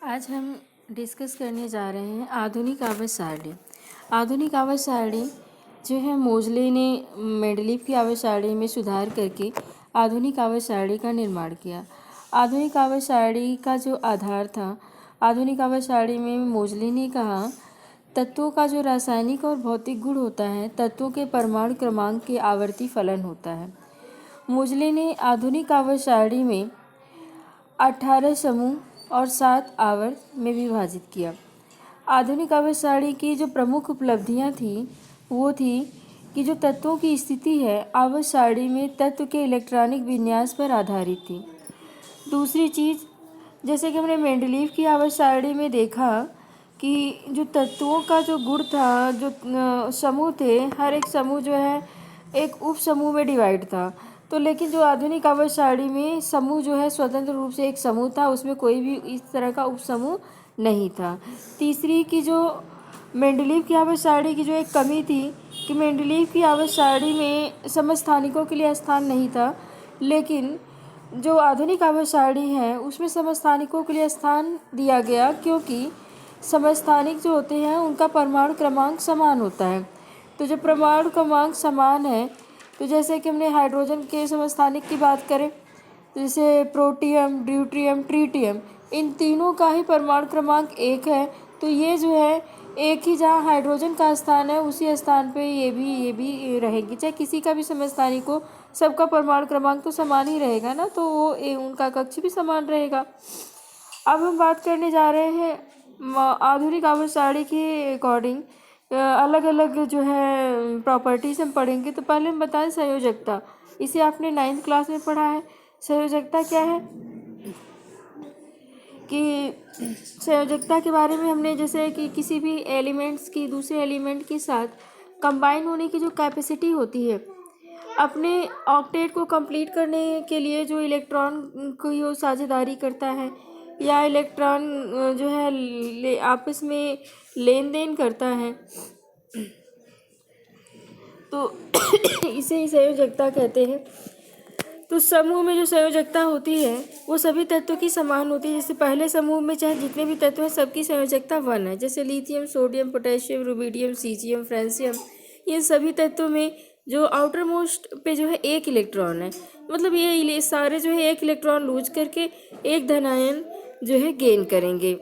आज हम डिस्कस करने जा रहे हैं आधुनिक आवर्त सारणी। आधुनिक आवर्त सारणी जो है मोजले ने मेंडलीव की आवर्त सारणी में सुधार करके आधुनिक आवर्त सारणी का निर्माण किया। आधुनिक आवर्त सारणी का जो आधार था, आधुनिक आवर्त सारणी में मोजले ने कहा तत्वों का जो रासायनिक और भौतिक गुण होता है, तत्वों के परमाणु क्रमांक के आवर्ती फलन होता है। मोजले ने आधुनिक आवर्त सारणी में 18 समूह और 7 आवर्त में विभाजित किया। आधुनिक आवर्त सारणी की जो प्रमुख उपलब्धियां थी वो थी कि जो तत्वों की स्थिति है आवर्त सारणी में तत्व के इलेक्ट्रॉनिक विन्यास पर आधारित थी। दूसरी चीज़, जैसे कि हमने मेंडलीव की आवर्त सारणी में देखा कि जो तत्वों का जो गुण था, जो समूह थे, हर एक समूह जो है एक उप समूह में डिवाइड था। तो लेकिन जो आधुनिक आवर्त सारणी में समूह जो है स्वतंत्र रूप से एक समूह था, उसमें कोई भी इस तरह का उप समूह नहीं था। तीसरी की जो मेंडलीव की आवर्त सारणी की जो एक कमी थी कि मेंडलीव की आवर्त सारणी में समस्थानिकों के लिए स्थान नहीं था, लेकिन जो आधुनिक आवर्त सारणी है उसमें समस्थानिकों के लिए स्थान दिया गया, क्योंकि समस्थानिक जो होते हैं उनका परमाणु क्रमांक समान होता है। तो जब परमाणु क्रमांक समान है, तो जैसे कि हमने हाइड्रोजन के समस्थानिक की बात करें, तो जैसे प्रोटियम, ड्यूट्रियम, ट्रीटियम, इन तीनों का ही परमाणु क्रमांक 1 है। तो ये जो है एक ही, जहाँ हाइड्रोजन का स्थान है उसी स्थान पे ये भी रहेगी। चाहे किसी का भी समस्थानिक हो, सबका परमाणु क्रमांक तो समान ही रहेगा ना, तो वो उनका कक्ष भी समान रहेगा। अब हम बात करने जा रहे हैं आधुनिक आवर्त सारणी के अकॉर्डिंग अलग अलग जो है प्रॉपर्टीज हम पढ़ेंगे। तो पहले हम बताएं संयोजकता। इसे आपने 9th क्लास में पढ़ा है। संयोजकता क्या है कि संयोजकता के बारे में हमने जैसे कि किसी भी एलिमेंट्स की दूसरे एलिमेंट के साथ कंबाइन होने की जो कैपेसिटी होती है, अपने ऑक्टेट को कंप्लीट करने के लिए जो इलेक्ट्रॉन की वो साझेदारी करता है या इलेक्ट्रॉन जो है आपस में लेन देन करता है, तो इसे ही संयोजकता कहते हैं। तो समूह में जो संयोजकता होती है वो सभी तत्वों की समान होती है। जैसे पहले समूह में चाहे जितने भी तत्व हैं सबकी संयोजकता 1 है। जैसे lithium, sodium, potassium, rubidium, caesium, francium, ये सभी तत्वों में जो आउटर मोस्ट पे जो है 1 इलेक्ट्रॉन है। मतलब ये सारे जो है 1 इलेक्ट्रॉन लूज करके 1 धनायन जो है गेन करेंगे।